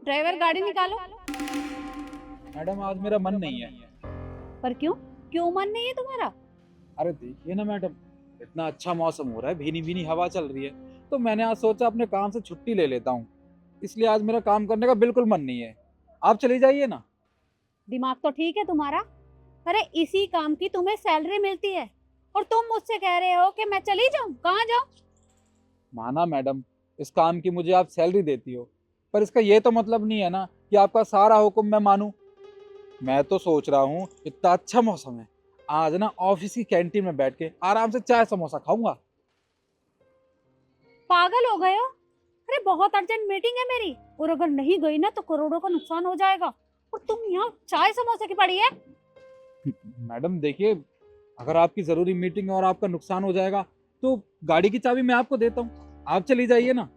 Driver गाड़ी निकालो। Madam आज मेरा मन नहीं है। पर क्यों? क्यों मन नहीं है तुम्हारा? अरे देखिए ना मैडम, इतना अच्छा मौसम हो रहा है, भीनी भीनी हवा चल रही है, तो मैंने आज सोचा अपने काम से छुट्टी ले लेता हूँ। इसलिए आज मेरा काम करने का बिल्कुल मन नहीं है। आप चली जाइए ना। दिमाग तो ठीक है तुम्हारा। अरे इसी काम की तुम्हें सैलरी मिलती है और तुम मुझसे कह रहे हो कि मैं चली जाऊं? कहाँ जाऊं? माना मैडम, इस काम की मुझे आप सैलरी देती हो, पर इसका ये तो मतलब नहीं है ना कि आपका सारा हुक्म मैं मानूं। मैं तो सोच रहा हूँ, इतना अच्छा मौसम है, आज ना ऑफिस की कैंटीन में बैठ के आराम से चाय समोसा खाऊंगा। पागल हो गए हो? अरे बहुत अर्जेंट मीटिंग है मेरी, और अगर नहीं गई ना तो करोड़ों का नुकसान हो जाएगा। और तुम यहाँ चाय समोसे की पड़ी है। मैडम देखिए, अगर आपकी जरूरी मीटिंग है और आपका नुकसान हो जाएगा तो गाड़ी की चाबी मैं आपको देता हूँ, आप चली जाइए ना।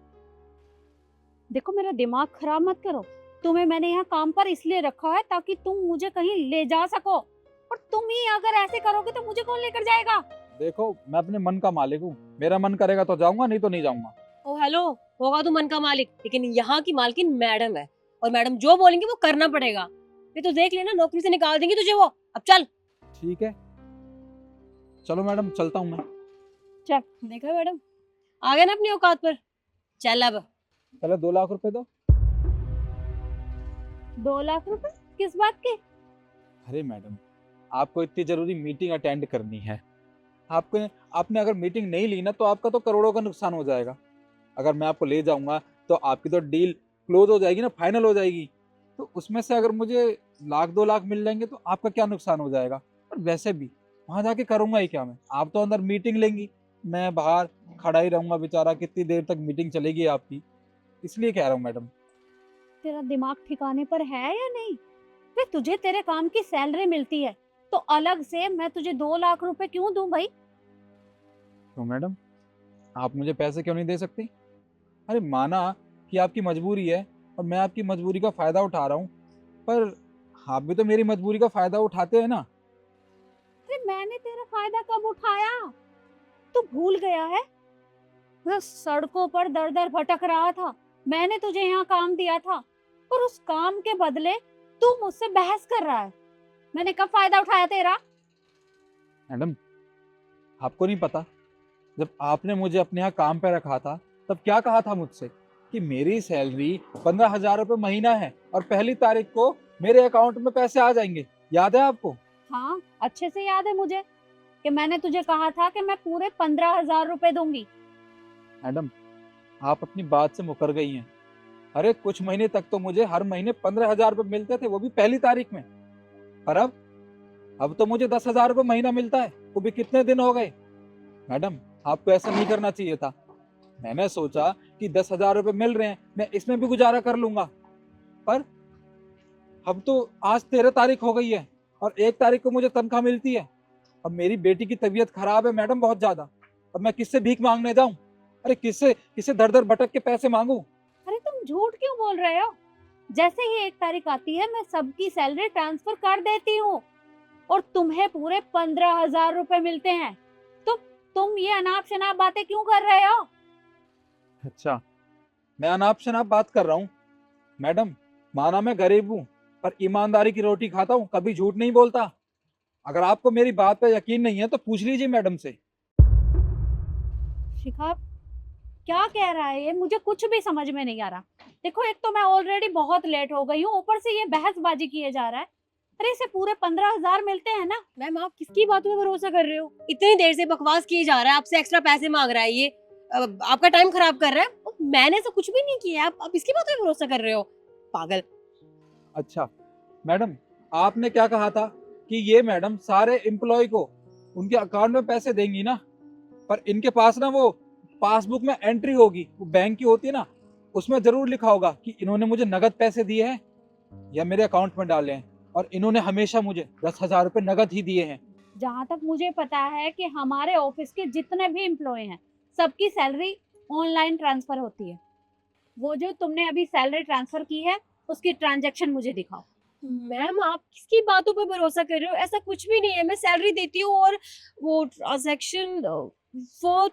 देखो मेरा दिमाग खराब मत करो। तुम्हें मैंने यहाँ काम पर इसलिए रखा है ताकि तुम मुझे कहीं ले जा सको, और तुम ही अगर ऐसे करोगे तो मुझे कौन लेकर जाएगा? देखो, मैं अपने मन का मालिक हूँ, मेरा मन करेगा तो जाऊंगा, नहीं तो नहीं जाऊंगा। ओ हेलो। होगा तो मन का मालिक, लेकिन यहाँ की मालकिन मैडम है, और मैडम जो बोलेंगी वो करना पड़ेगा। ये तो देख लेना, नौकरी से निकाल देंगी तुझे वो। अब चल। ठीक है, चलो मैडम, चलता हूँ मैं। चल। देखा मैडम, आ गए ना अपनी औकात पर। चल अब। पहले 2 लाख रुपए दो। 2 लाख रुपए? किस बात के? अरे मैडम, आपको इतनी जरूरी मीटिंग अटेंड करनी है, आपको आपने अगर मीटिंग नहीं ली ना तो आपका तो करोड़ों का नुकसान हो जाएगा। अगर मैं आपको ले जाऊंगा तो आपकी तो डील क्लोज हो जाएगी ना, फाइनल हो जाएगी। तो उसमें से अगर मुझे 1 लाख 2 लाख मिल जाएंगे तो आपका क्या नुकसान हो जाएगा। और वैसे भी वहां जाके करूंगा ही क्या मैं, आप तो अंदर मीटिंग लेंगी, मैं बाहर खड़ा ही रहूंगा बेचारा, कितनी देर तक मीटिंग चलेगी आपकी। इसलिए कह रहा हूँ मैडम। तेरा दिमाग ठिकाने पर है या नहीं? वे तुझे तेरे काम की सैलरी मिलती है तो अलग से मैं तुझे 2 लाख रुपए क्यों दूं भाई? तो मैडम, आप मुझे पैसे क्यों नहीं दे सकती। अरे माना कि आपकी मजबूरी है और मैं आपकी मजबूरी का फायदा उठा रहा हूँ, पर आप भी तो मेरी मजबूरी का फायदा उठाते हैं ना। अरे मैंने तेरा फायदा कब उठाया? तू भूल गया है? मैं सड़कों पर दर दर भटक रहा था, मैंने तुझे यहाँ काम दिया था, और उस काम के बदले तू मुझसे बहस कर रहा है। मैंने कब फायदा उठाया तेरा? मैडम, आपको नहीं पता, जब आपने मुझे अपने यहाँ काम पे रखा था तब क्या कहा था मुझसे कि मेरी सैलरी 15,000 रुपये महीना है और 1 तारीख को मेरे अकाउंट में पैसे आ जाएंगे। याद है आपको? हाँ, अच्छे से याद है मुझे कि मैंने तुझे कहा था कि मैं पूरे 15,000 रुपए दूंगी। मैडम, आप अपनी बात से मुकर गई हैं। अरे कुछ महीने तक तो मुझे हर महीने 15,000 रुपये मिलते थे, वो भी 1 तारीख में। पर अब तो मुझे 10,000 रुपये महीना मिलता है, वो भी कितने दिन हो गए। मैडम, आपको ऐसा नहीं करना चाहिए था। मैंने सोचा कि 10,000 रुपये मिल रहे हैं, मैं इसमें भी गुजारा कर लूंगा, पर अब तो आज 13 तारीख हो गई है और 1 तारीख को मुझे तनख्वाह मिलती है। अब मेरी बेटी की तबीयत खराब है मैडम, बहुत ज्यादा। अब मैं किससे भीख मांगने जाऊं? अरे किससे किससे दर दर भटक के पैसे मांगू? अरे तुम झूठ क्यों बोल रहे हो? जैसे ही 1 तारीख आती है मैं सबकी सैलरी ट्रांसफर कर देती हूँ, और तुम्हें पूरे 15,000 रुपए मिलते हैं। तो तुम ये अनाप शनाप बातें क्यों कर रहे हो? अच्छा, मैं अनाप शनाप बात कर रहा हूँ? मैडम, माना मैं गरीब हूँ, पर ईमानदारी की रोटी खाता हूँ, कभी झूठ नहीं बोलता। अगर आपको मेरी बात पे यकीन नहीं है तो पूछ लीजिए मैडम से। शिखा, क्या कह रहा है ये? मुझे कुछ भी समझ में नहीं आ रहा। देखो, एक तो मैं ऑलरेडी बहुत लेट हो गई हूँ, ऊपर से ये बहसबाजी किए जा रहा है। अरे इसे पूरे 15,000 मिलते हैं ना। मैम, आप किसकी बातों में भरोसा कर रहे हो? इतनी देर से बकवास किए जा रहा है, आपसे एक्स्ट्रा पैसे मांग रहा है ये। आपका टाइम खराब कर रहा है। और मैंने तो कुछ भी नहीं किया, आप इसकी बातों में भरोसा कर रहे हो? पागल। अच्छा मैडम, आपने क्या कहा था कि ये मैडम सारे एम्प्लॉय को उनके अकाउंट में पैसे देंगी ना, पर इनके पास ना वो पासबुक में एंट्री होगी, वो बैंक की होती है ना, उसमें जरूर लिखा होगा कि इन्होंने मुझे नगद पैसे दिए हैं या मेरे अकाउंट में डाले हैं, और इन्होंने हमेशा मुझे 10,000 रुपये नगद ही दिए हैं। जहाँ तक मुझे पता है कि हमारे ऑफिस के जितने भी एम्प्लॉय हैं सबकी सैलरी ऑनलाइन ट्रांसफर होती है। वो जो तुमने अभी सैलरी ट्रांसफर की है उसकी ट्रांजैक्शन मुझे दिखाओ। मैम, आप किसकी बातों पे भरोसा कर रहे हो? ऐसा कुछ भी नहीं है। मैं सैलरी देती हूँ, और वो ट्रांजैक्शन वो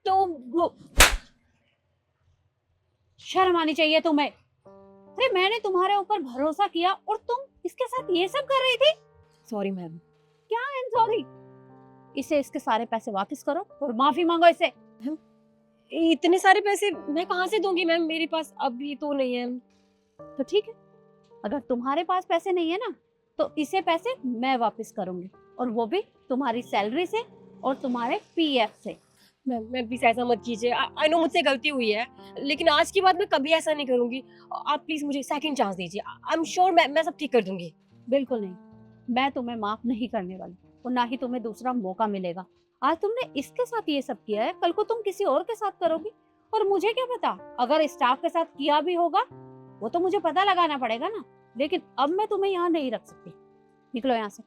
वो शर्म आनी चाहिए तुम्हें। अरे मैंने तुम्हारे ऊपर भरोसा किया और तुम इसके साथ ये सब कर रही थी। Sorry ma'am. क्या आई एम सॉरी? इसे इसके सारे पैसे वापस करो और माफी मांगो इसे। इतने सारे पैसे मैं कहाँ से दूंगी मैम, मेरे पास अभी तो नहीं है। तो ठीक है, अगर तुम्हारे पास पैसे नहीं है ना तो इसे पैसे मैं वापस करूंगी, और वो भी तुम्हारी सैलरी से और तुम्हारे पीएफ से। मैम प्लीज ऐसा मत कीजिए। आई नो मुझसे गलती हुई है, लेकिन आज के बाद मैं कभी ऐसा नहीं करूंगी। आप प्लीज मुझे सेकंड चांस दीजिए। आई एम श्योर मैं सब ठीक कर दूंगी। बिल्कुल नहीं, मैं तुम्हें माफ नहीं करने वाली और ना ही तुम्हें दूसरा मौका मिलेगा। आज तुमने इसके साथ ये सब किया है, कल को तुम किसी और के साथ करोगी, और मुझे क्या पता, अगर स्टाफ के साथ किया भी होगा वो तो मुझे पता लगाना पड़ेगा ना। लेकिन अब मैं तुम्हें यहाँ नहीं रख सकती, निकलो यहाँ से।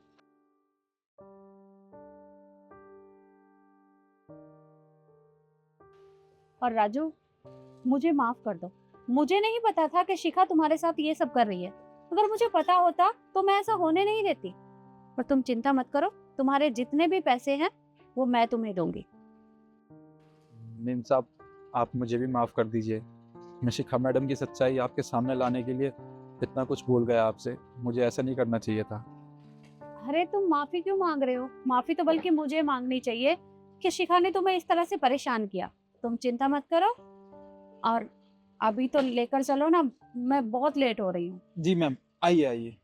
और राजू, मुझे माफ कर दो, मुझे नहीं पता था कि शिखा तुम्हारे साथ ये सब कर रही है। अगर मुझे पता होता तो मैं ऐसा होने नहीं देती। पर तुम चिंता मत करो, तुम्हारे जितने भी पैसे हैं वो मैं तुम्हें दूंगी। मीम साहब, आप मुझे भी माफ़ कर दीजिए। मैं शिखा मैडम की सच्चाई आपके सामने लाने के लिए इतना कुछ भूल गया आपसे। मुझे ऐसा नहीं करना चाहिए था। अरे तुम माफी क्यों मांग रहे हो? माफी तो बल्कि मुझे मांगनी चाहिए कि शिखा ने तुम्हें इस तरह से परेशान किया। तुम चिंता मत करो, और अभी तो लेकर चलो ना, मैं बहुत लेट हो रही हूँ। जी मैम, आइए आइए।